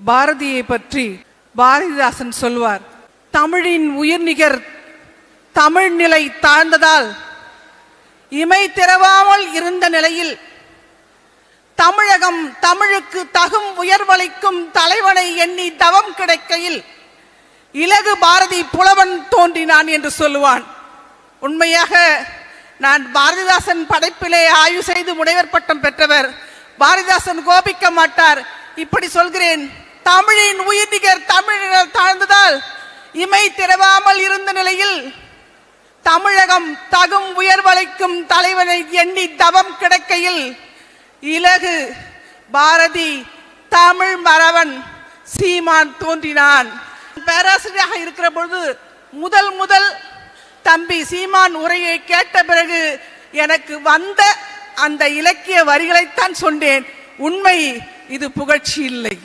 பாரதியை பற்றி பாரதிதாசன் சொல்வார், தமிழின் உயிர்நிகர் தமிழ் நிலை தாழ்ந்ததால் இமை திறவாமல் இருந்த நிலையில் தமிழகம் தமிழுக்கு தகும் உயர்வளிக்கும் தலைவனை எண்ணி தவம் கிடைக்கையில் இலகு பாரதி புலவன் தோன்றினான் என்று சொல்லுவான். உண்மையாக நான் பாரதிதாசன் படைப்பிலே ஆய்வு செய்து முனைவர் பட்டம் பெற்றவர். பாரதிதாசன் கோபிக்க மாட்டார். இப்படி சொல்கிறேன், தமிழின் உயிர்நிகர் தமிழ் தாழ்ந்ததால் இமை திறவாமல் இருந்த நிலையில் தமிழகம் தகும் உயர்வளிக்கும் தலைவனை எண்ணி தவம் கிடைக்கையில் இலகு பாரதி தமிழ் மறவன் சீமான் தோன்றினான். பேராசிரியராக இருக்கிற பொழுது முதல் தம்பி சீமான் உரையை கேட்ட பிறகு எனக்கு வந்த அந்த இலக்கிய வரிகளைத்தான் சொன்னேன். உண்மை, இது புகழ்ச்சி இல்லை.